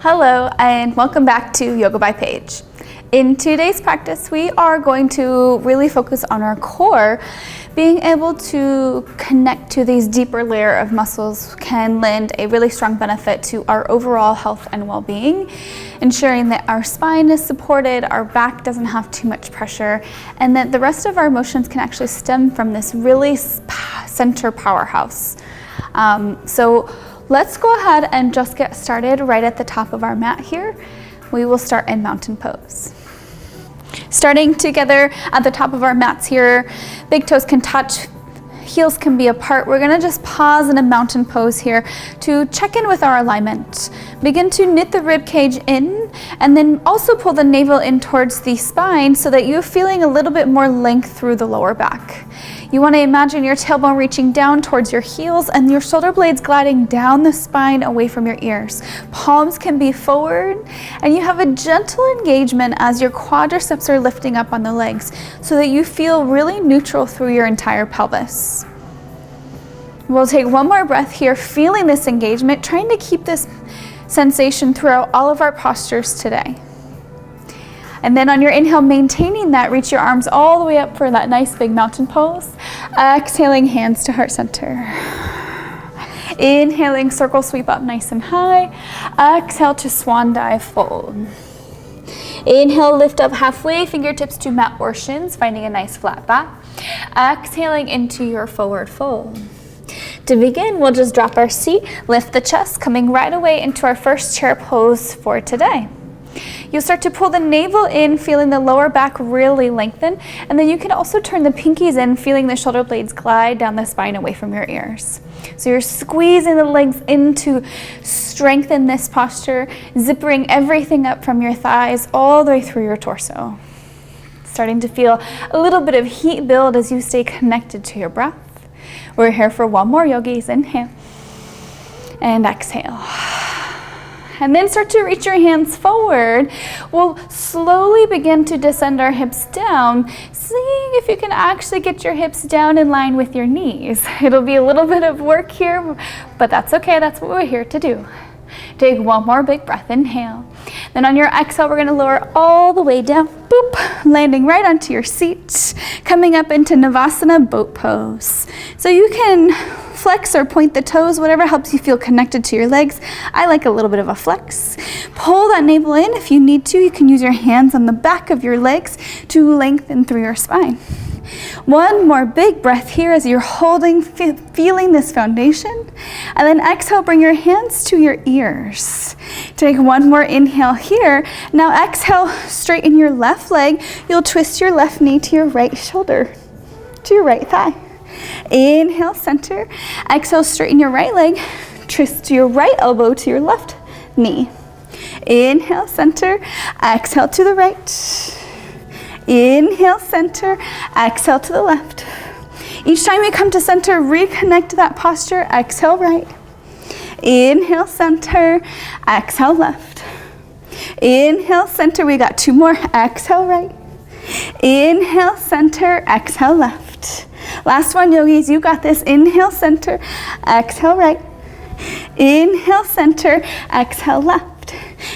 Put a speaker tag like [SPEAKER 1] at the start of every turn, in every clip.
[SPEAKER 1] Hello and welcome back to Yoga by Paige. In today's practice, we are going to really focus on our core. Being able to connect to these deeper layer of muscles can lend a really strong benefit to our overall health and well-being, ensuring that our spine is supported, our back doesn't have too much pressure, and that the rest of our motions can actually stem from this really center powerhouse. So let's go ahead and just get started right at the top of our mat here. We will start in mountain pose. Starting together at the top of our mats here, big toes can touch, heels can be apart. We're gonna just pause in a mountain pose here to check in with our alignment. Begin to knit the rib cage in and then also pull the navel in towards the spine so that you're feeling a little bit more length through the lower back. You want to imagine your tailbone reaching down towards your heels and your shoulder blades gliding down the spine away from your ears. Palms can be forward and you have a gentle engagement as your quadriceps are lifting up on the legs so that you feel really neutral through your entire pelvis. We'll take one more breath here, feeling this engagement, trying to keep this sensation throughout all of our postures today. And then on your inhale, maintaining that, reach your arms all the way up for that nice big mountain pose. Exhaling, hands to heart center. Inhaling, circle sweep up nice and high. Exhale to swan dive fold. Inhale, lift up halfway, fingertips to mat or shins, finding a nice flat back. Exhaling into your forward fold. To begin, we'll just drop our seat, lift the chest, coming right away into our first chair pose for today. You'll start to pull the navel in, feeling the lower back really lengthen, and then you can also turn the pinkies in, feeling the shoulder blades glide down the spine away from your ears. So you're squeezing the legs in to strengthen this posture, zippering everything up from your thighs all the way through your torso. Starting to feel a little bit of heat build as you stay connected to your breath. We're here for one more, yogis. Inhale and exhale. And then start to reach your hands forward. We'll slowly begin to descend our hips down, seeing if you can actually get your hips down in line with your knees. It'll be a little bit of work here, but that's okay. That's what we're here to do. Take one more big breath, inhale. Then on your exhale, we're gonna lower all the way down, boop, landing right onto your seat, coming up into Navasana, boat pose. So you can flex or point the toes, whatever helps you feel connected to your legs. I like a little bit of a flex. Pull that navel in if you need to. You can use your hands on the back of your legs to lengthen through your spine. One more big breath here as you're holding, feeling this foundation. And then exhale, bring your hands to your ears. Take one more inhale here. Now exhale, straighten your left leg. You'll twist your left knee to your right shoulder, to your right thigh. Inhale, center. Exhale, straighten your right leg. Twist your right elbow to your left knee. Inhale, center. Exhale to the right. Inhale, center. Exhale to the left. Each time you come to center, reconnect to that posture. Exhale, right. Inhale, center. Exhale, left. Inhale, center. We got two more. Exhale, right. Inhale, center. Exhale, left. Last one, yogis, you got this. Inhale, center. Exhale, right. Inhale, center. Exhale, left.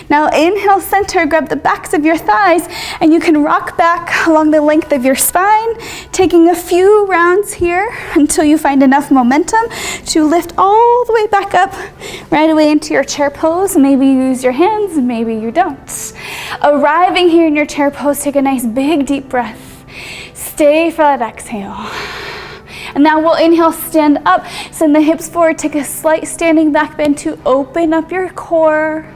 [SPEAKER 1] Now inhale, center, grab the backs of your thighs, and you can rock back along the length of your spine, taking a few rounds here until you find enough momentum to lift all the way back up, right away into your chair pose. Maybe you use your hands, maybe you don't. Arriving here in your chair pose, take a nice big deep breath. Stay for that exhale. And now we'll inhale, stand up, send the hips forward, take a slight standing back bend to open up your core.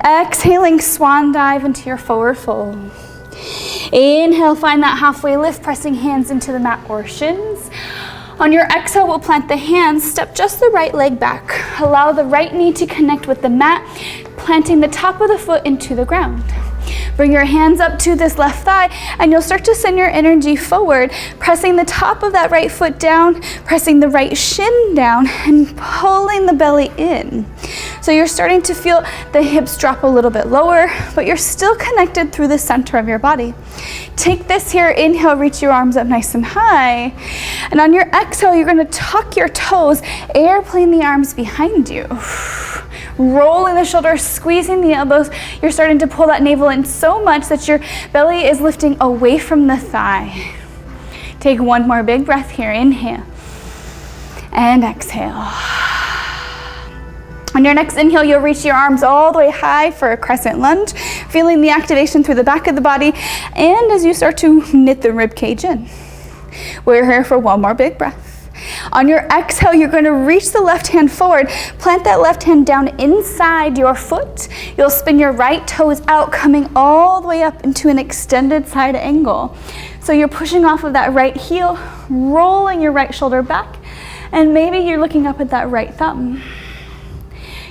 [SPEAKER 1] Exhaling, swan dive into your forward fold. Inhale, find that halfway lift, pressing hands into the mat or shins. On your exhale, we'll plant the hands, step just the right leg back. Allow the right knee to connect with the mat, planting the top of the foot into the ground. Bring your hands up to this left thigh and you'll start to send your energy forward, pressing the top of that right foot down, pressing the right shin down and pulling the belly in. So you're starting to feel the hips drop a little bit lower, but you're still connected through the center of your body. Take this here, inhale, reach your arms up nice and high. And on your exhale, you're gonna tuck your toes, airplane the arms behind you. rolling the shoulders, squeezing the elbows. You're starting to pull that navel in so much that your belly is lifting away from the thigh. Take one more big breath here. Inhale and exhale. On your next inhale, you'll reach your arms all the way high for a crescent lunge, feeling the activation through the back of the body, and as you start to knit the rib cage in. We're here for one more big breath. On your exhale, you're going to reach the left hand forward, plant that left hand down inside your foot. You'll spin your right toes out, coming all the way up into an extended side angle. So you're pushing off of that right heel, rolling your right shoulder back, and maybe you're looking up at that right thumb.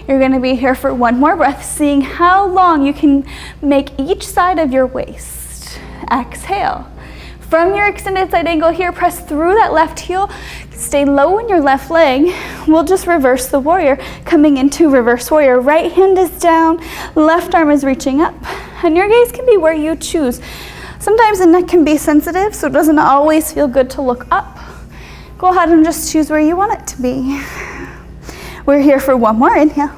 [SPEAKER 1] You're going to be here for one more breath, seeing how long you can make each side of your waist. Exhale. From your extended side angle here, press through that left heel. Stay low in your left leg. We'll just reverse the warrior, coming into reverse warrior. Right hand is down, left arm is reaching up. And your gaze can be where you choose. Sometimes the neck can be sensitive, so it doesn't always feel good to look up. Go ahead and just choose where you want it to be. We're here for one more inhale.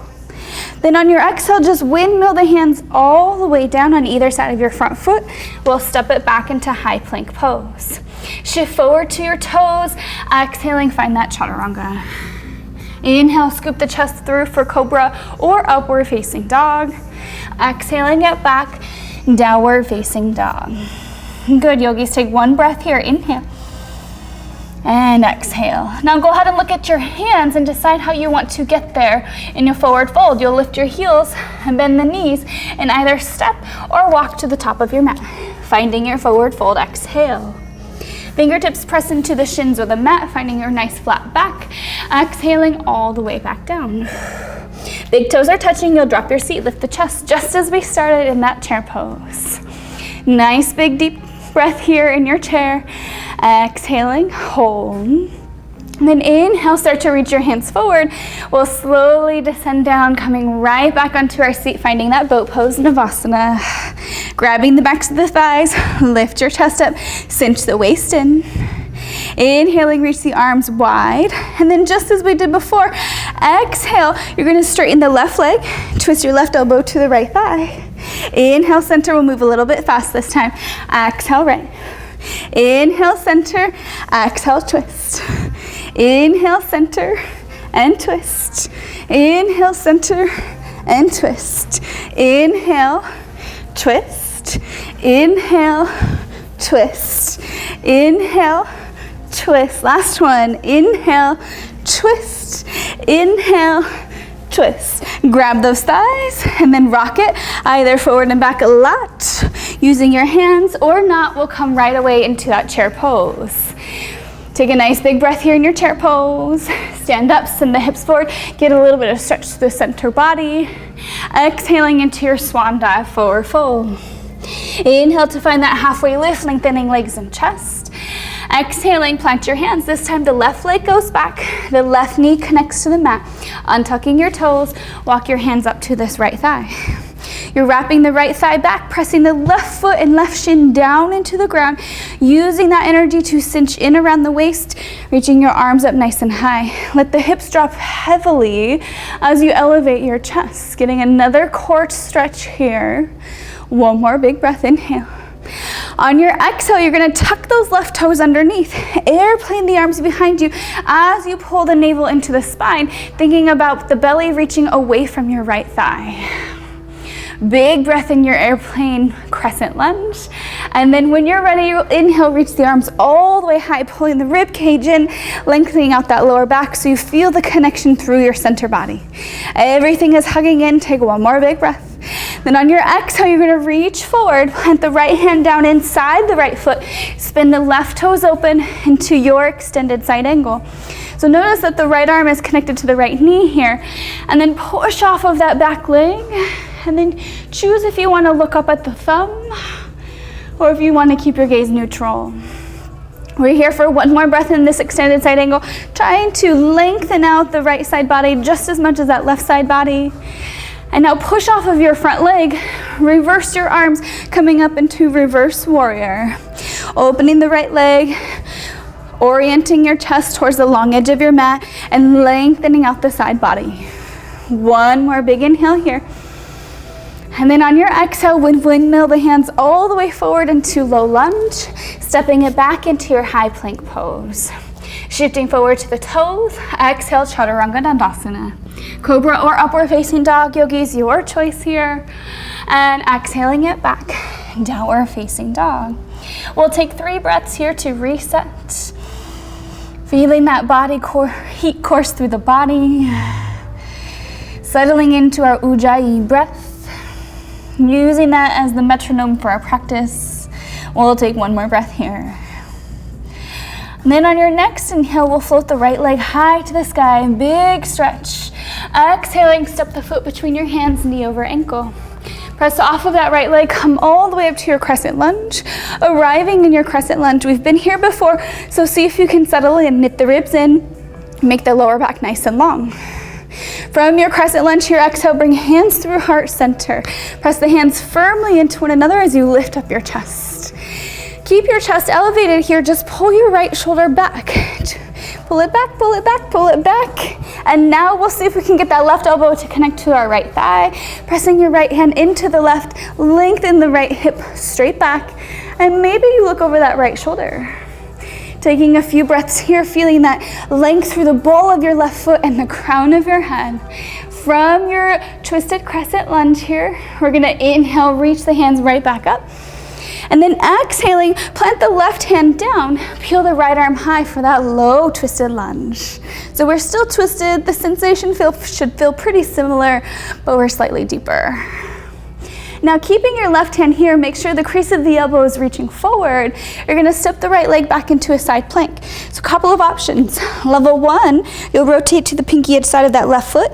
[SPEAKER 1] Then on your exhale, just windmill the hands all the way down on either side of your front foot. We'll step it back into high plank pose. Shift forward to your toes. Exhaling, find that chaturanga. Inhale, scoop the chest through for cobra or upward facing dog. Exhaling it back, downward facing dog. Good, yogis, take one breath here. Inhale. And exhale. Now go ahead and look at your hands and decide how you want to get there in your forward fold. You'll lift your heels and bend the knees in either step or walk to the top of your mat. Finding your forward fold, exhale. Fingertips press into the shins or the mat, finding your nice flat back. Exhaling all the way back down. Big toes are touching, you'll drop your seat, lift the chest, just as we started in that chair pose. Nice big deep breath here in your chair. Exhaling, hold. And then inhale, start to reach your hands forward. We'll slowly descend down, coming right back onto our seat, finding that boat pose, Navasana. Grabbing the backs of the thighs, lift your chest up, cinch the waist in. Inhaling, reach the arms wide. And then just as we did before, exhale, you're gonna straighten the left leg, twist your left elbow to the right thigh. Inhale, center, we'll move a little bit fast this time. Exhale, right. Inhale, center, exhale, twist. Inhale, center, and twist. Inhale, center, and twist. Inhale, twist. Inhale, twist. Inhale, twist. Last one. Inhale, twist. Inhale, twist. Grab those thighs and then rock it either forward and back a lot. Using your hands or not, we'll come right away into that chair pose. Take a nice big breath here in your chair pose. Stand up, send the hips forward. Get a little bit of stretch to the center body. Exhaling into your swan dive, forward fold. Inhale to find that halfway lift, lengthening legs and chest. Exhaling, plant your hands. This time the left leg goes back, the left knee connects to the mat. Untucking your toes, walk your hands up to this right thigh. You're wrapping the right thigh back, pressing the left foot and left shin down into the ground, using that energy to cinch in around the waist, reaching your arms up nice and high. Let the hips drop heavily as you elevate your chest. Getting another core stretch here. One more big breath, inhale. On your exhale, you're gonna tuck those left toes underneath. Airplane the arms behind you as you pull the navel into the spine, thinking about the belly reaching away from your right thigh. Big breath in your airplane crescent lunge. And then when you're ready, you'll inhale, reach the arms all the way high, pulling the rib cage in, lengthening out that lower back so you feel the connection through your center body. Everything is hugging in. Take one more big breath. Then on your exhale, you're gonna reach forward, plant the right hand down inside the right foot, spin the left toes open into your extended side angle. So notice that the right arm is connected to the right knee here, and then push off of that back leg, and then choose if you wanna look up at the thumb, or if you wanna keep your gaze neutral. We're here for one more breath in this extended side angle, trying to lengthen out the right side body just as much as that left side body. And now push off of your front leg, reverse your arms, coming up into reverse warrior. Opening the right leg, orienting your chest towards the long edge of your mat, and lengthening out the side body. One more big inhale here. And then on your exhale, windmill the hands all the way forward into low lunge, stepping it back into your high plank pose. Shifting forward to the toes, exhale, Chaturanga Dandasana. Cobra or upward facing dog, yogis, your choice here. And exhaling it back, downward facing dog. We'll take 3 breaths here to reset. Feeling that body heat course through the body. Settling into our Ujjayi breath. Using that as the metronome for our practice. We'll take 1 more breath here. And then on your next inhale, we'll float the right leg high to the sky, big stretch. Exhaling, step the foot between your hands, knee over ankle. Press off of that right leg, come all the way up to your crescent lunge. Arriving in your crescent lunge, we've been here before, so see if you can settle in, knit the ribs in, make the lower back nice and long. From your crescent lunge here, exhale, bring hands through heart center. Press the hands firmly into one another as you lift up your chest. Keep your chest elevated here, just pull your right shoulder back. Pull it back, pull it back, pull it back. And now we'll see if we can get that left elbow to connect to our right thigh. Pressing your right hand into the left, lengthen the right hip straight back. And maybe you look over that right shoulder. Taking a few breaths here, feeling that length through the ball of your left foot and the crown of your head. From your twisted crescent lunge here, we're gonna inhale, reach the hands right back up. And then exhaling, plant the left hand down, peel the right arm high for that low twisted lunge. So we're still twisted, the sensation should feel pretty similar, but we're slightly deeper. Now keeping your left hand here, make sure the crease of the elbow is reaching forward. You're gonna step the right leg back into a side plank. So a couple of options. Level 1, you'll rotate to the pinky edge side of that left foot.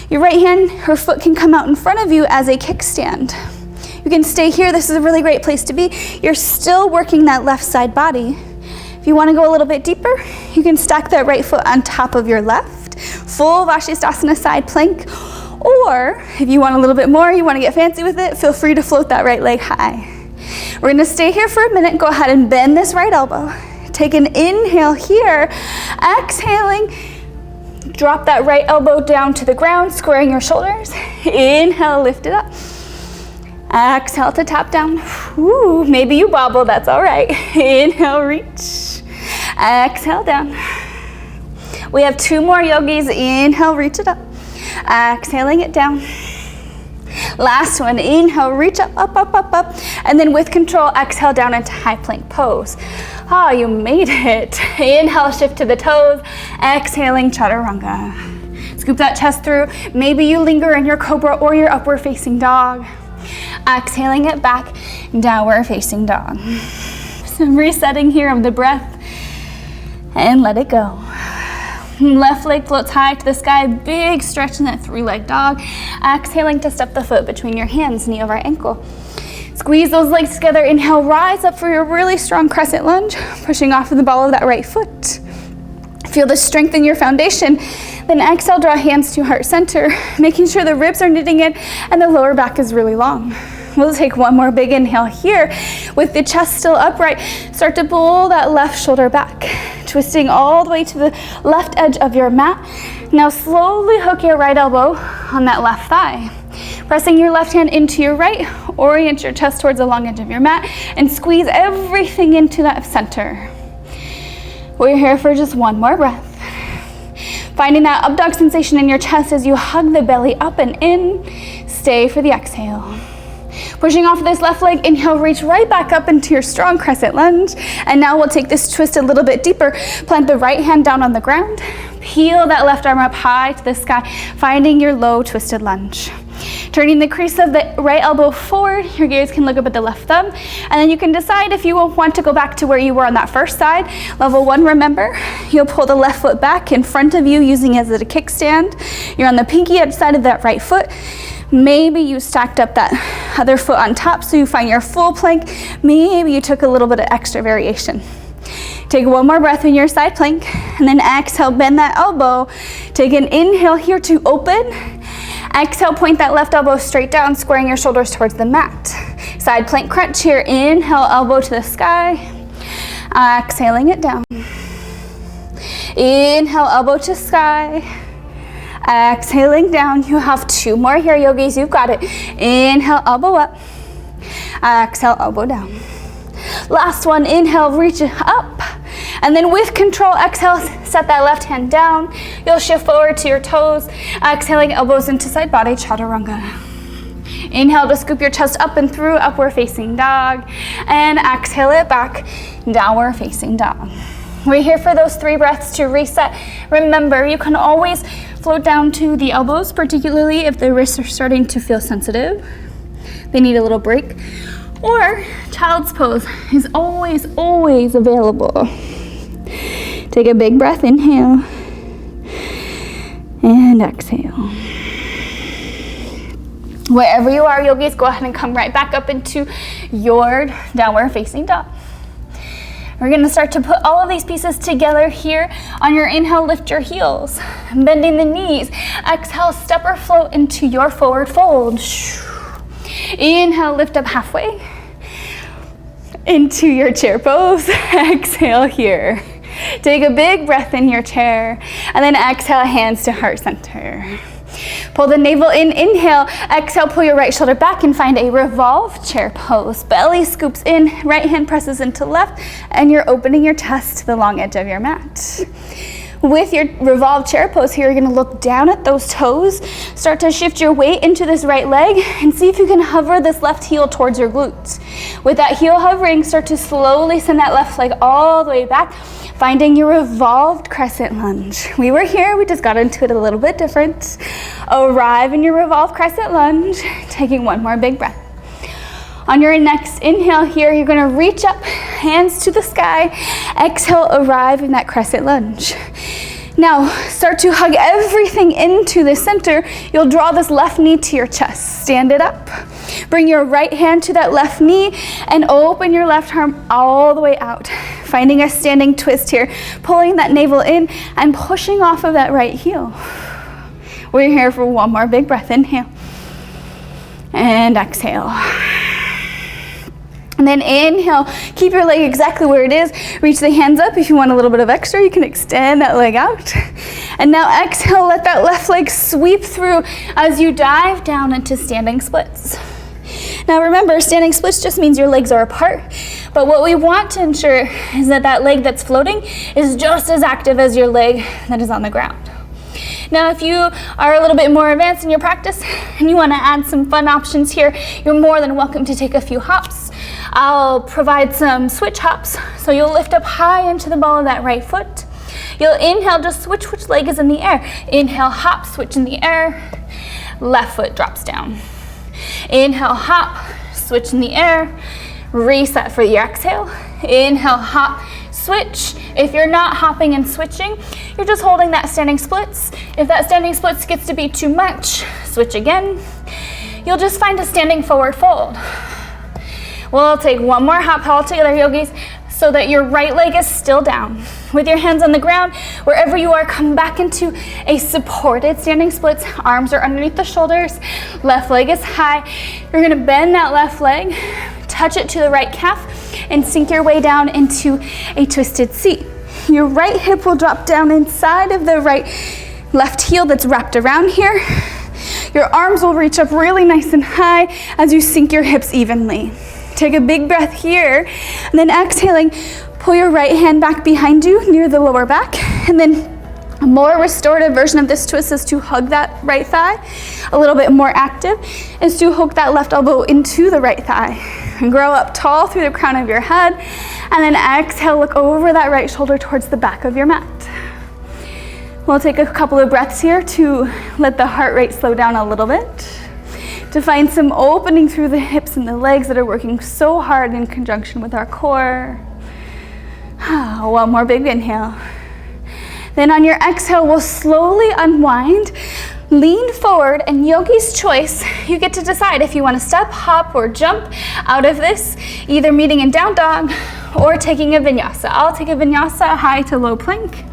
[SPEAKER 1] Your right hand or foot can come out in front of you as a kickstand. You can stay here, this is a really great place to be. You're still working that left side body. If you wanna go a little bit deeper, you can stack that right foot on top of your left. Full Vashisthasana side plank. Or if you want a little bit more, you wanna get fancy with it, feel free to float that right leg high. We're gonna stay here for a minute. Go ahead and bend this right elbow. Take an inhale here. Exhaling, drop that right elbow down to the ground, squaring your shoulders. Inhale, lift it up. Exhale to tap down. Ooh, maybe you wobble, that's all right. Inhale, reach. Exhale down. We have 2 more yogis. Inhale, reach it up. Exhaling it down. Last one, inhale, reach up, up, up, up, up. And then with control, exhale down into high plank pose. Ah, you made it. Inhale, shift to the toes. Exhaling, chaturanga. Scoop that chest through. Maybe you linger in your cobra or your upward facing dog. Exhaling it back, downward facing dog. Some resetting here of the breath and let it go. Left leg floats high to the sky, big stretch in that 3-leg dog. Exhaling to step the foot between your hands, knee over ankle. Squeeze those legs together, inhale, rise up for your really strong crescent lunge, pushing off of the ball of that right foot. Feel the strength in your foundation. Then exhale, draw hands to heart center, making sure the ribs are knitting in and the lower back is really long. We'll take 1 more big inhale here. With the chest still upright, start to pull that left shoulder back, twisting all the way to the left edge of your mat. Now slowly hook your right elbow on that left thigh. Pressing your left hand into your right, orient your chest towards the long edge of your mat and squeeze everything into that center. We're here for just 1 more breath. Finding that up dog sensation in your chest as you hug the belly up and in. Stay for the exhale. Pushing off this left leg, inhale, reach right back up into your strong crescent lunge. And now we'll take this twist a little bit deeper. Plant the right hand down on the ground. Peel that left arm up high to the sky, finding your low twisted lunge. Turning the crease of the right elbow forward, your gaze can look up at the left thumb, and then you can decide if you want to go back to where you were on that first side. Level 1, remember, you'll pull the left foot back in front of you using it as a kickstand. You're on the pinky edge side of that right foot. Maybe you stacked up that other foot on top so you find your full plank. Maybe you took a little bit of extra variation. Take 1 more breath in your side plank, and then exhale, bend that elbow. Take an inhale here to open. Exhale, point that left elbow straight down, squaring your shoulders towards the mat. Side plank crunch here. Inhale, elbow to the sky. Exhaling it down. Inhale, elbow to sky. Exhaling down. You have 2 more here, yogis. You've got it. Inhale, elbow up. Exhale, elbow down. Last one, inhale, reach it up. And then with control, exhale, set that left hand down. You'll shift forward to your toes. Exhaling, elbows into side body, chaturanga. Inhale to scoop your chest up and through, upward facing dog. And exhale it back, downward facing dog. We're here for those 3 breaths to reset. Remember, you can always float down to the elbows, particularly if the wrists are starting to feel sensitive. They need a little break. Or child's pose is always, always available. Take a big breath, inhale, and exhale. Wherever you are, yogis, go ahead and come right back up into your downward facing dog. We're gonna start to put all of these pieces together here. On your inhale, lift your heels, bending the knees. Exhale, step or float into your forward fold. Inhale, lift up halfway into your chair pose. Exhale here. Take a big breath in your chair, and then exhale, hands to heart center. Pull the navel in, inhale. Exhale, pull your right shoulder back and find a revolve chair pose. Belly scoops in, right hand presses into left, and you're opening your chest to the long edge of your mat. With your revolve chair pose here, you're gonna look down at those toes, start to shift your weight into this right leg, and see if you can hover this left heel towards your glutes. With that heel hovering, start to slowly send that left leg all the way back, finding your revolved crescent lunge. We were here, we just got into it a little bit different. Arrive in your revolved crescent lunge, taking 1 more big breath. On your next inhale here, you're gonna reach up, hands to the sky. Exhale, arrive in that crescent lunge. Now, start to hug everything into the center. You'll draw this left knee to your chest. Stand it up. Bring your right hand to that left knee and open your left arm all the way out. Finding a standing twist here, pulling that navel in and pushing off of that right heel. We're here for 1 more big breath. Inhale and exhale. And then inhale, keep your leg exactly where it is. Reach the hands up. If you want a little bit of extra, you can extend that leg out. And now exhale, let that left leg sweep through as you dive down into standing splits. Now remember, standing splits just means your legs are apart, but what we want to ensure is that that leg that's floating is just as active as your leg that is on the ground. Now, if you are a little bit more advanced in your practice and you want to add some fun options here, you're more than welcome to take a few hops. I'll provide some switch hops. So you'll lift up high into the ball of that right foot. You'll inhale, just switch which leg is in the air. Inhale, hop, switch in the air. Left foot drops down. Inhale, hop, switch in the air. Reset for your exhale. Inhale, hop, switch. If you're not hopping and switching, you're just holding that standing splits. If that standing splits gets to be too much, switch again. You'll just find a standing forward fold. We'll take 1 more hop all together, yogis, so that your right leg is still down. With your hands on the ground, wherever you are, come back into a supported standing splits. Arms are underneath the shoulders. Left leg is high. You're gonna bend that left leg, touch it to the right calf, and sink your way down into a twisted seat. Your right hip will drop down inside of the left heel that's wrapped around here. Your arms will reach up really nice and high as you sink your hips evenly. Take a big breath here, and then exhaling, pull your right hand back behind you near the lower back, and then a more restorative version of this twist is to hug that right thigh. A little bit more active is to hook that left elbow into the right thigh. And grow up tall through the crown of your head, and then exhale, look over that right shoulder towards the back of your mat. We'll take a couple of breaths here to let the heart rate slow down a little bit, to find some opening through the hips and the legs that are working so hard in conjunction with our core. 1 more big inhale. Then on your exhale, we'll slowly unwind, lean forward, and yogi's choice, you get to decide if you want to step, hop, or jump out of this, either meeting in down dog or taking a vinyasa. I'll take a vinyasa, high to low plank.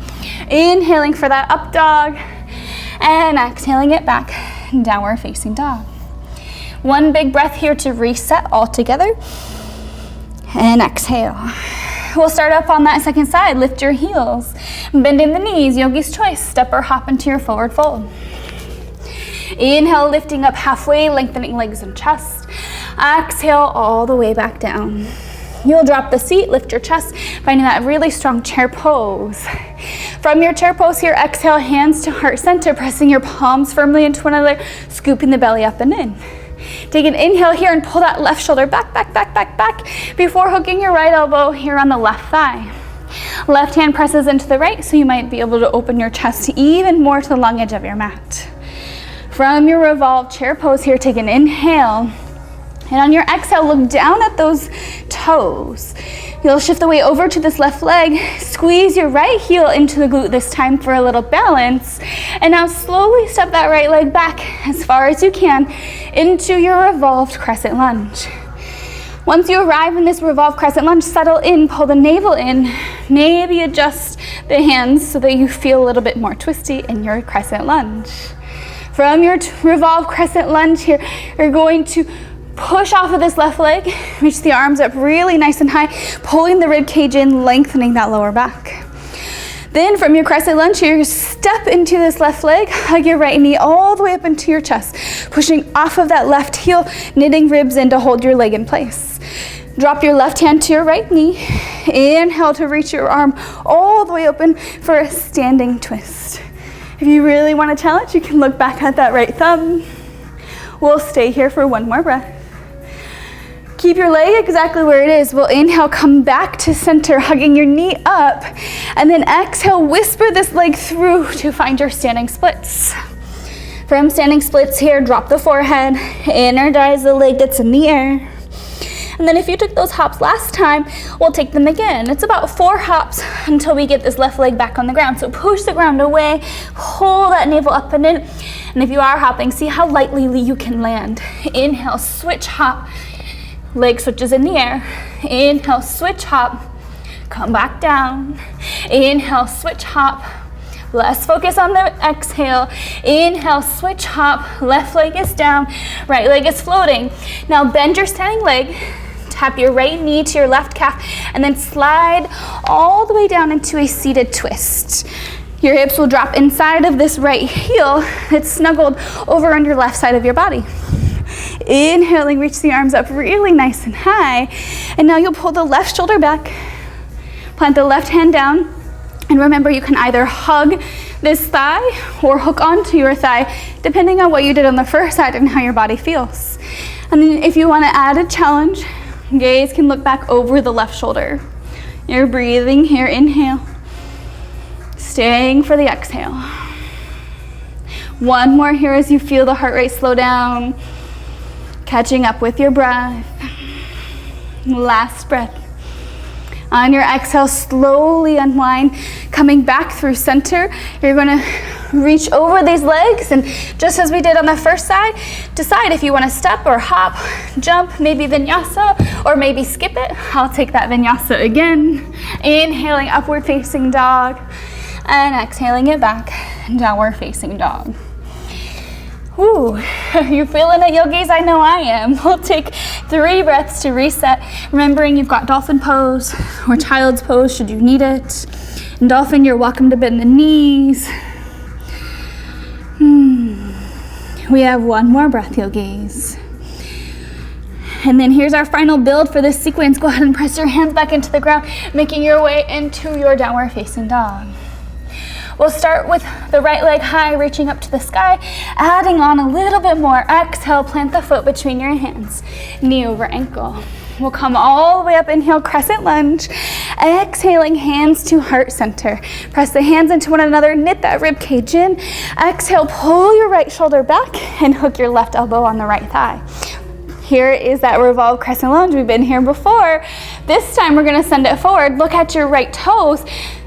[SPEAKER 1] Inhaling for that up dog, and exhaling it back, downward facing dog. 1 big breath here to reset all together, and exhale. We'll start up on that second side. Lift your heels, bending the knees, yogi's choice. Step or hop into your forward fold. Inhale, lifting up halfway, lengthening legs and chest. Exhale all the way back down. You'll drop the seat, lift your chest, finding that really strong chair pose. From your chair pose here, exhale, hands to heart center, pressing your palms firmly into one another, scooping the belly up and in. Take an inhale here and pull that left shoulder back, back, back, back, back, before hooking your right elbow here on the left thigh. Left hand presses into the right, so you might be able to open your chest even more to the long edge of your mat. From your revolve chair pose here, take an inhale. And on your exhale, look down at those toes. You'll shift the weight over to this left leg, squeeze your right heel into the glute this time for a little balance. And now slowly step that right leg back as far as you can into your revolved crescent lunge. Once you arrive in this revolved crescent lunge, settle in, pull the navel in, maybe adjust the hands so that you feel a little bit more twisty in your crescent lunge. From your revolved crescent lunge here, you're going to push off of this left leg, reach the arms up really nice and high, pulling the rib cage in, lengthening that lower back. Then from your crescent lunge here, step into this left leg, hug your right knee all the way up into your chest, pushing off of that left heel, knitting ribs in to hold your leg in place. Drop your left hand to your right knee. Inhale to reach your arm all the way open for a standing twist. If you really want a challenge, you can look back at that right thumb. We'll stay here for one more breath. Keep your leg exactly where it is. We'll inhale, come back to center, hugging your knee up, and then exhale, whisper this leg through to find your standing splits. From standing splits here, drop the forehead, energize the leg that's in the air. And then if you took those hops last time, we'll take them again. It's about 4 hops until we get this left leg back on the ground. So push the ground away, pull that navel up and in. And if you are hopping, see how lightly you can land. Inhale, switch hop. Leg switches in the air. Inhale, switch hop. Come back down. Inhale, switch hop. Less focus on the exhale. Inhale, switch hop. Left leg is down. Right leg is floating. Now bend your standing leg. Tap your right knee to your left calf. And then slide all the way down into a seated twist. Your hips will drop inside of this right heel that's snuggled over on your left side of your body. Inhaling, reach the arms up really nice and high. And now you'll pull the left shoulder back, plant the left hand down, and remember you can either hug this thigh or hook onto your thigh, depending on what you did on the first side and how your body feels. And then if you want to add a challenge, gaze can look back over the left shoulder. You're breathing here, inhale. Staying for the exhale. One more here as you feel the heart rate slow down. Catching up with your breath. Last breath. On your exhale, slowly unwind, coming back through center. You're going to reach over these legs, and just as we did on the first side, decide if you want to step or hop, jump, maybe vinyasa, or maybe skip it. I'll take that vinyasa again. Inhaling, upward facing dog, and exhaling it back, downward facing dog. Ooh, are you feeling it, yogis? I know I am. We'll take 3 breaths to reset, remembering you've got dolphin pose or child's pose should you need it. In dolphin, you're welcome to bend the knees. We have one more breath, yogis. And then here's our final build for this sequence. Go ahead and press your hands back into the ground, making your way into your downward facing dog. We'll start with the right leg high, reaching up to the sky, adding on a little bit more. Exhale, plant the foot between your hands, knee over ankle. We'll come all the way up, inhale, crescent lunge. Exhaling, hands to heart center. Press the hands into one another, knit that rib cage in. Exhale, pull your right shoulder back and hook your left elbow on the right thigh. Here is that revolve crescent lunge. We've been here before. This time we're gonna send it forward. Look at your right toes.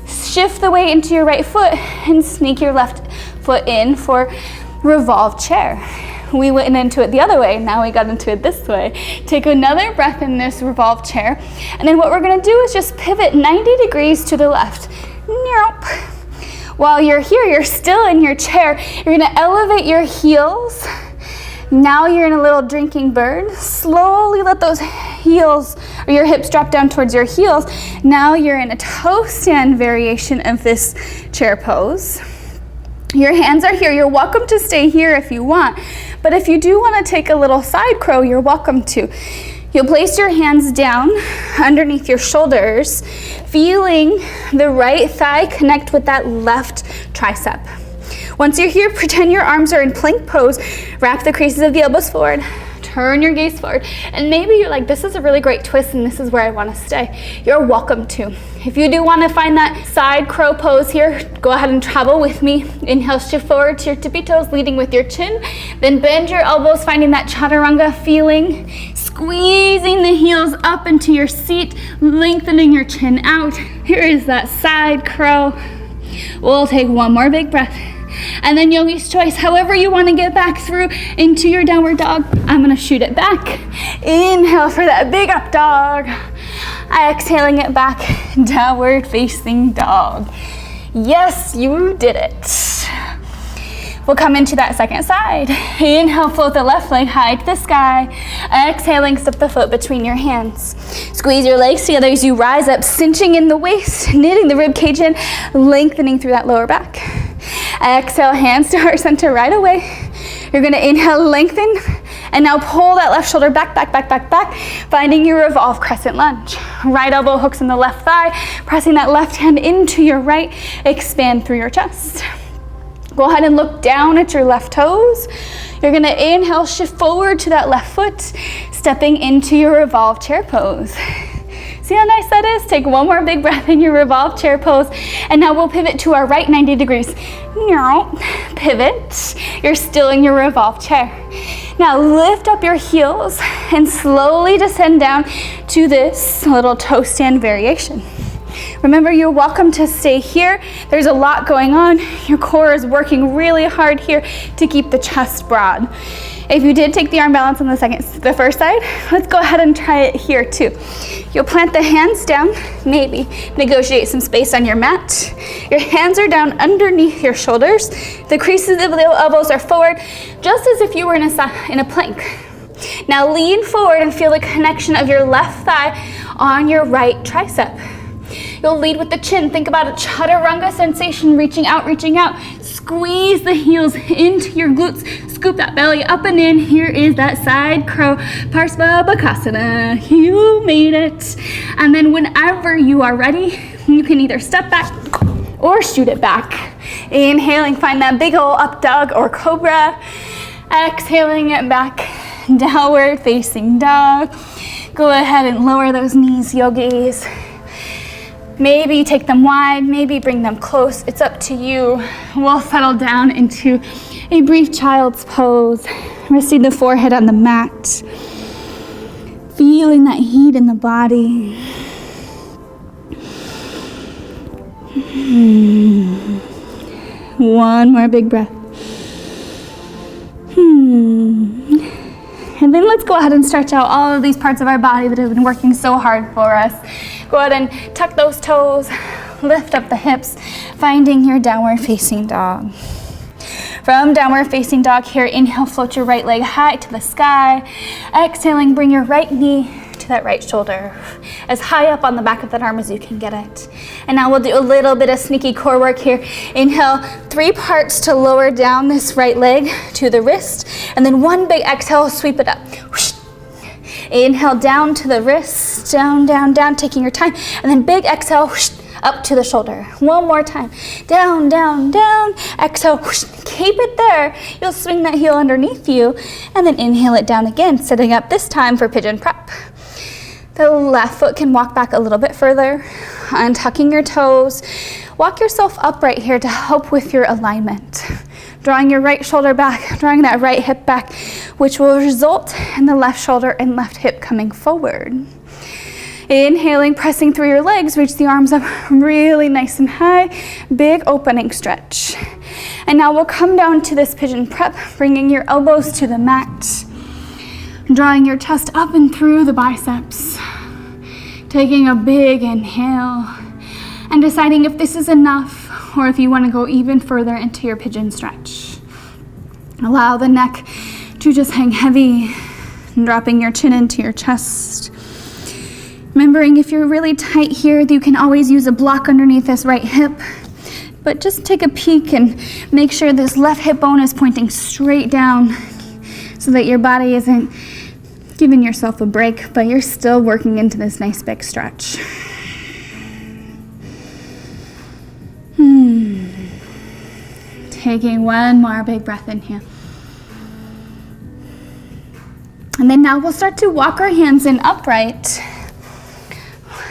[SPEAKER 1] Shift the weight into your right foot and sneak your left foot in for revolve chair. We went into it the other way, now we got into it this way. Take another breath in this revolve chair, and then what we're gonna do is just pivot 90 degrees to the left. Nope. While you're here, you're still in your chair. You're gonna elevate your heels. Now you're in a little drinking bird. Slowly let those heels or your hips drop down towards your heels. Now you're in a toe stand variation of this chair pose. Your hands are here. You're welcome to stay here if you want. But if you do want to take a little side crow, you're welcome to. You'll place your hands down underneath your shoulders, feeling the right thigh connect with that left tricep. Once you're here, pretend your arms are in plank pose. Wrap the creases of the elbows forward. Turn your gaze forward. And maybe you're like, this is a really great twist and this is where I want to stay. You're welcome to. If you do want to find that side crow pose here, go ahead and travel with me. Inhale, shift forward to your tippy toes, leading with your chin. Then bend your elbows, finding that chaturanga feeling. Squeezing the heels up into your seat, lengthening your chin out. Here is that side crow. We'll take one more big breath. And then yogi's choice, however you want to get back through into your downward dog. I'm going to shoot it back. Inhale for that big up dog. Exhaling it back, downward facing dog. Yes, you did it. We'll come into that second side. Inhale, float the left leg high to the sky. Exhaling, step the foot between your hands. Squeeze your legs together as you rise up, cinching in the waist, knitting the rib cage in, lengthening through that lower back. Exhale, hands to heart center right away. You're gonna inhale, lengthen, and now pull that left shoulder back, back, back, back, back, finding your revolve crescent lunge. Right elbow hooks in the left thigh, pressing that left hand into your right, expand through your chest. Go ahead and look down at your left toes. You're gonna inhale, shift forward to that left foot, stepping into your revolve chair pose. See how nice that is? Take one more big breath in your revolve chair pose. And now we'll pivot to our right 90 degrees. Pivot. You're still in your revolve chair. Now lift up your heels and slowly descend down to this little toe stand variation. Remember, you're welcome to stay here. There's a lot going on. Your core is working really hard here to keep the chest broad. If you did take the arm balance on the first side, let's go ahead and try it here too. You'll plant the hands down, maybe negotiate some space on your mat. Your hands are down underneath your shoulders. The creases of the elbows are forward, just as if you were in a plank. Now lean forward and feel the connection of your left thigh on your right tricep. You'll lead with the chin. Think about a chaturanga sensation, reaching out, reaching out. Squeeze the heels into your glutes. Scoop that belly up and in. Here is that side crow, Parsvabhakasana. You made it. And then whenever you are ready, you can either step back or shoot it back. Inhaling, find that big ol' up dog or cobra. Exhaling it back, downward facing dog. Go ahead and lower those knees, yogis. Maybe take them wide, maybe bring them close. It's up to you. We'll settle down into a brief child's pose, resting the forehead on the mat, feeling that heat in the body. One more big breath. And then let's go ahead and stretch out all of these parts of our body that have been working so hard for us. Go ahead and tuck those toes, lift up the hips, finding your downward facing dog. From downward facing dog here, inhale, float your right leg high to the sky. Exhaling, bring your right knee to that right shoulder, as high up on the back of that arm as you can get it. And now we'll do a little bit of sneaky core work here. Inhale, 3 parts to lower down this right leg to the wrist, and then one big exhale, sweep it up. Inhale down to the wrist, down, down, down, taking your time, and then big exhale, up to the shoulder. One more time, down, down, down, exhale, keep it there. You'll swing that heel underneath you, and then inhale it down again, setting up this time for Pigeon Prep. The left foot can walk back a little bit further, untucking your toes. Walk yourself upright here to help with your alignment. Drawing your right shoulder back, drawing that right hip back, which will result in the left shoulder and left hip coming forward. Inhaling, pressing through your legs, reach the arms up really nice and high, big opening stretch. And now we'll come down to this Pigeon Prep, bringing your elbows to the mat, drawing your chest up and through the biceps, taking a big inhale, and deciding if this is enough or if you want to go even further into your pigeon stretch. Allow the neck to just hang heavy, dropping your chin into your chest. Remembering if you're really tight here, you can always use a block underneath this right hip. but just take a peek and make sure this left hip bone is pointing straight down so that your body isn't giving yourself a break, but you're still working into this nice big stretch. Taking one more big breath in here. And then now we'll start to walk our hands in upright.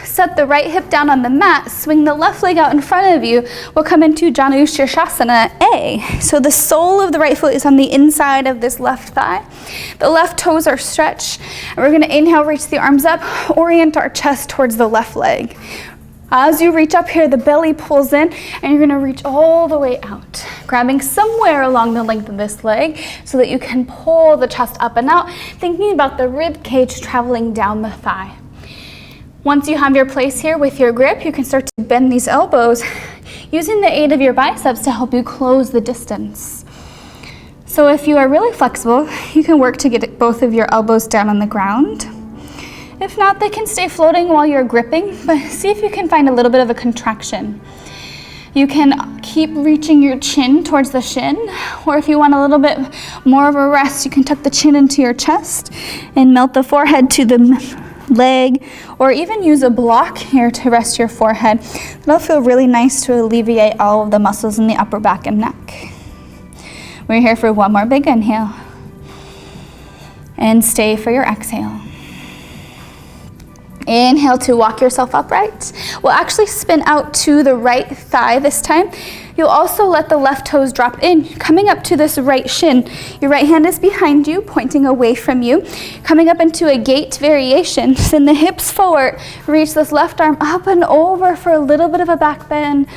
[SPEAKER 1] Set the right hip down on the mat, swing the left leg out in front of you. We'll come into Jhana Shirshasana A. So the sole of the right foot is on the inside of this left thigh. The left toes are stretched. And we're gonna inhale, reach the arms up, orient our chest towards the left leg. As you reach up here, the belly pulls in, and you're gonna reach all the way out, grabbing somewhere along the length of this leg so that you can pull the chest up and out, thinking about the rib cage traveling down the thigh. Once you have your place here with your grip, you can start to bend these elbows using the aid of your biceps to help you close the distance. So if you are really flexible, you can work to get both of your elbows down on the ground. If not, they can stay floating while you're gripping, but see if you can find a little bit of a contraction. You can keep reaching your chin towards the shin, or if you want a little bit more of a rest, you can tuck the chin into your chest and melt the forehead to the leg, or even use a block here to rest your forehead. That'll feel really nice to alleviate all of the muscles in the upper back and neck. We're here for one more big inhale, and stay for your exhale. Inhale to walk yourself upright. We'll actually spin out to the right thigh this time. You'll also let the left toes drop in, coming up to this right shin. Your right hand is behind you, pointing away from you, coming up into a gate variation. Send the hips forward, reach this left arm up and over for a little bit of a back bend,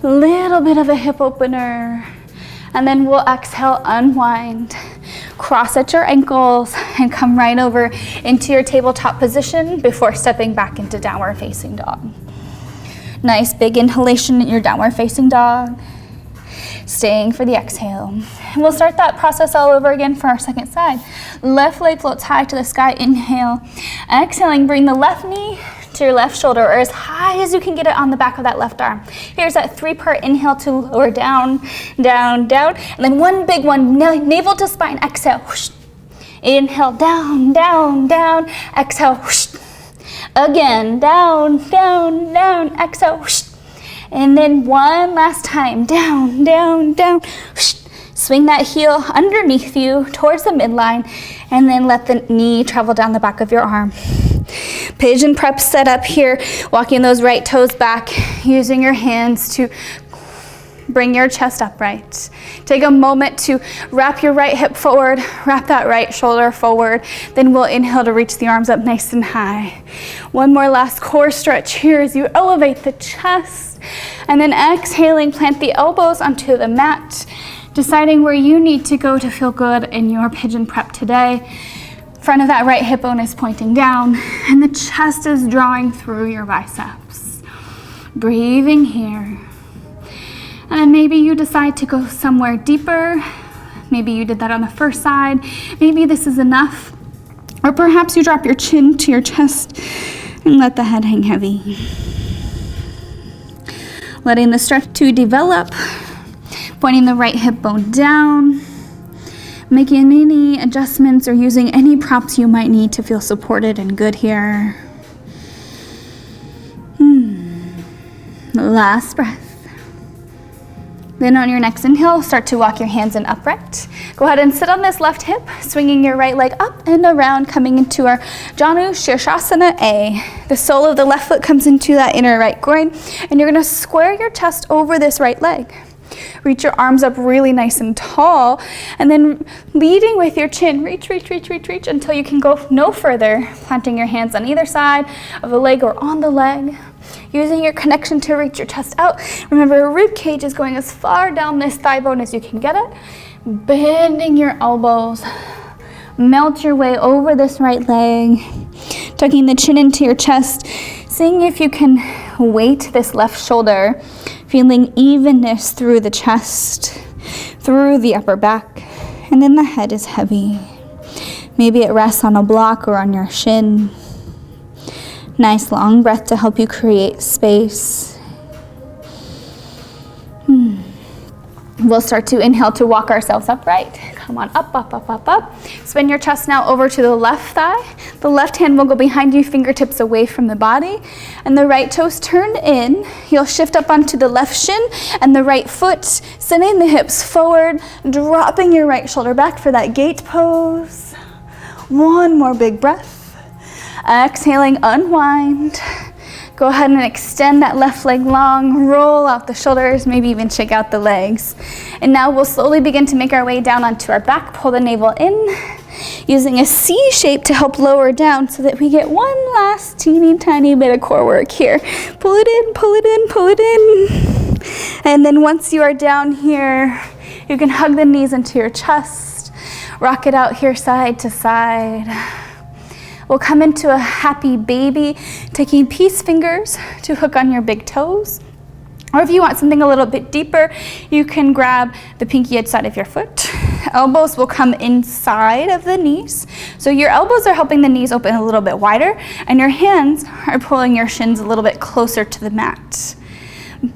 [SPEAKER 1] a little bit of a hip opener. And then we'll exhale, unwind. Cross at your ankles and come right over into your tabletop position before stepping back into downward facing dog. Nice big inhalation in your downward facing dog. Staying for the exhale. And we'll start that process all over again for our second side. Left leg floats high to the sky, inhale. Exhaling, bring the left knee to your left shoulder, or as high as you can get it on the back of that left arm. Here's that 3-part inhale to lower down, down, down, and then one big one, navel to spine, exhale. Whoosh. Inhale, down, down, down, exhale. Whoosh. Again, down, down, down, exhale. Whoosh. And then one last time, down, down, down. Whoosh. Swing that heel underneath you towards the midline, and then let the knee travel down the back of your arm. Pigeon Prep set up here, walking those right toes back, using your hands to bring your chest upright. Take a moment to wrap your right hip forward, wrap that right shoulder forward, then we'll inhale to reach the arms up nice and high. One more last core stretch here as you elevate the chest, and then exhaling, plant the elbows onto the mat, deciding where you need to go to feel good in your Pigeon Prep today. Front of that right hip bone is pointing down, and the chest is drawing through your biceps. Breathing here. And maybe you decide to go somewhere deeper. Maybe you did that on the first side. Maybe this is enough. Or perhaps you drop your chin to your chest and let the head hang heavy. Letting the stretch to develop. Pointing the right hip bone down. Making any adjustments or using any props you might need to feel supported and good here. Last breath. Then on your next inhale, start to walk your hands in upright. Go ahead and sit on this left hip, swinging your right leg up and around, coming into our Jhana Shirshasana A. The sole of the left foot comes into that inner right groin, and you're gonna square your chest over this right leg. Reach your arms up really nice and tall, and then leading with your chin, reach, reach, reach, reach, reach until you can go no further, planting your hands on either side of the leg or on the leg, using your connection to reach your chest out. Remember, your rib cage is going as far down this thigh bone as you can get it. Bending your elbows, melt your way over this right leg, tucking the chin into your chest, seeing if you can weight this left shoulder, feeling evenness through the chest, through the upper back, and then the head is heavy. Maybe it rests on a block or on your shin. Nice long breath to help you create space. We'll start to inhale to walk ourselves upright. Come on, up, up, up, up, up. Spin your chest now over to the left thigh. The left hand will go behind you, fingertips away from the body. And the right toes turned in. You'll shift up onto the left shin and the right foot, sending the hips forward, dropping your right shoulder back for that gate pose. One more big breath. Exhaling, unwind. Go ahead and extend that left leg long, roll out the shoulders, maybe even shake out the legs. And now we'll slowly begin to make our way down onto our back, pull the navel in, using a C shape to help lower down so that we get one last teeny tiny bit of core work here. Pull it in, pull it in, pull it in. And then once you are down here, you can hug the knees into your chest, rock it out here side to side. We'll come into a happy baby, taking peace fingers to hook on your big toes. Or if you want something a little bit deeper, you can grab the pinky edge side of your foot. Elbows will come inside of the knees. So your elbows are helping the knees open a little bit wider, and your hands are pulling your shins a little bit closer to the mat.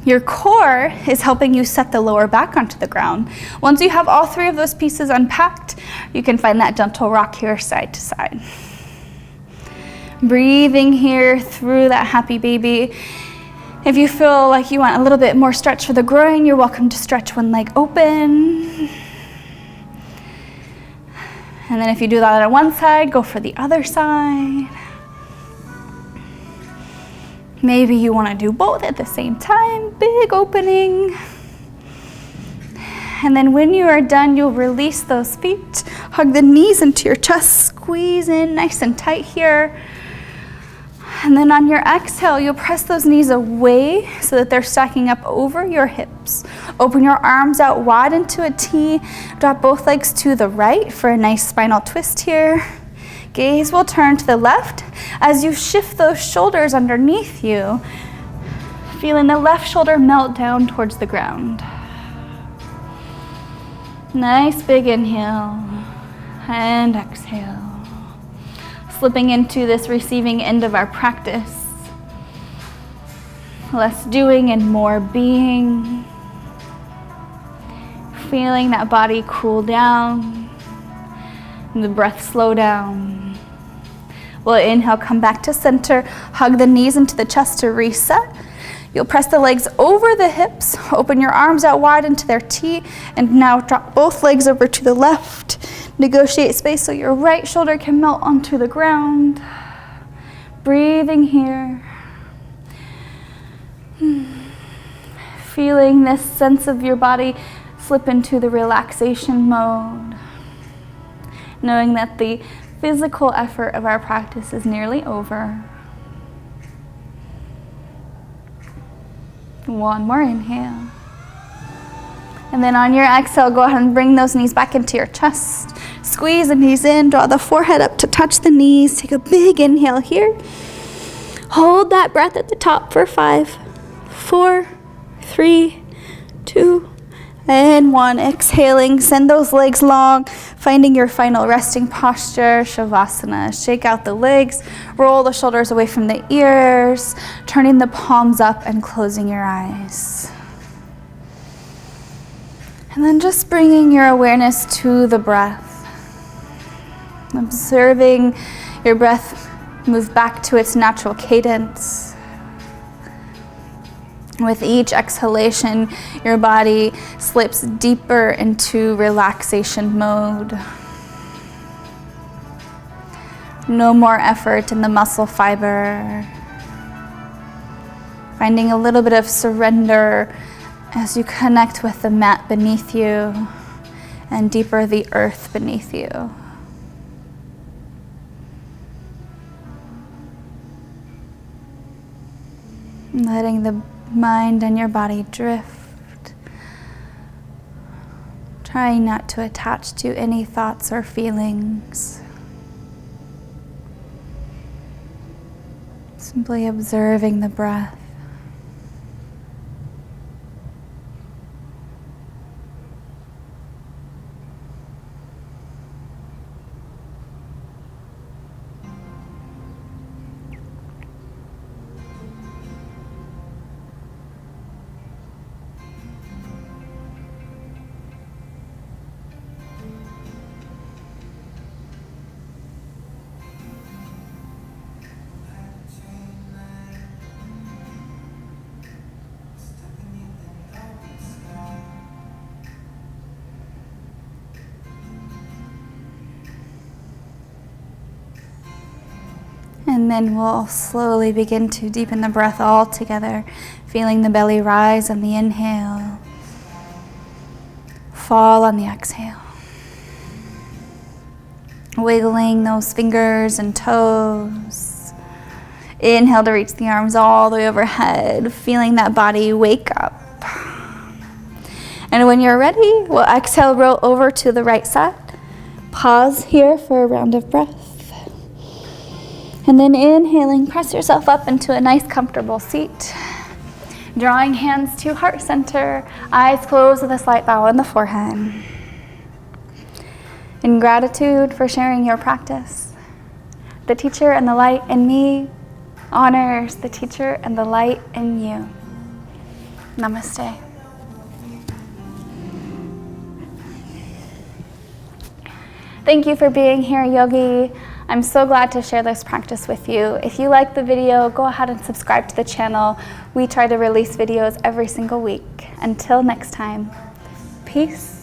[SPEAKER 1] Your core is helping you set the lower back onto the ground. Once you have all three of those pieces unpacked, you can find that gentle rock here side to side. Breathing here through that happy baby. If you feel like you want a little bit more stretch for the groin, you're welcome to stretch one leg open. And then if you do that on one side, go for the other side. Maybe you want to do both at the same time. Big opening. And then when you are done, you'll release those feet. Hug the knees into your chest. Squeeze in nice and tight here. And then on your exhale, you'll press those knees away so that they're stacking up over your hips. Open your arms out wide into a T. Drop both legs to the right for a nice spinal twist here. Gaze will turn to the left as you shift those shoulders underneath you, feeling the left shoulder melt down towards the ground. Nice big inhale and exhale. Slipping into this receiving end of our practice. Less doing and more being. Feeling that body cool down and the breath slow down. We'll inhale, come back to center, hug the knees into the chest to reset. You'll press the legs over the hips, open your arms out wide into their T, and now drop both legs over to the left. Negotiate space so your right shoulder can melt onto the ground. Breathing here. Feeling this sense of your body slip into the relaxation mode. Knowing that the physical effort of our practice is nearly over. One more inhale. And then on your exhale, go ahead and bring those knees back into your chest. Squeeze the knees in, draw the forehead up to touch the knees. Take a big inhale here. Hold that breath at the top for 5, 4, 3, 2, and 1. Exhaling, send those legs long, finding your final resting posture, Shavasana. Shake out the legs, roll the shoulders away from the ears, turning the palms up and closing your eyes. And then just bringing your awareness to the breath. Observing your breath move back to its natural cadence. With each exhalation, your body slips deeper into relaxation mode. No more effort in the muscle fiber. Finding a little bit of surrender as you connect with the mat beneath you and deeper the earth beneath you. Letting the mind and your drifting drift. Trying not to attach to any thoughts or feelings. Simply observing the breath. And then we'll slowly begin to deepen the breath all together, feeling the belly rise on the inhale, fall on the exhale. Wiggling those fingers and toes. Inhale to reach the arms all the way overhead, feeling that body wake up. And when you're ready, we'll exhale, roll over to the right side. Pause here for a round of breath. And then inhaling, press yourself up into a nice comfortable seat. Drawing hands to heart center, eyes closed with a slight bow in the forehead. In gratitude for sharing your practice, the teacher and the light in me honors the teacher and the light in you. Namaste. Thank you for being here, yogi. I'm so glad to share this practice with you. If you like the video, go ahead and subscribe to the channel. We try to release videos every single week. Until next time, peace.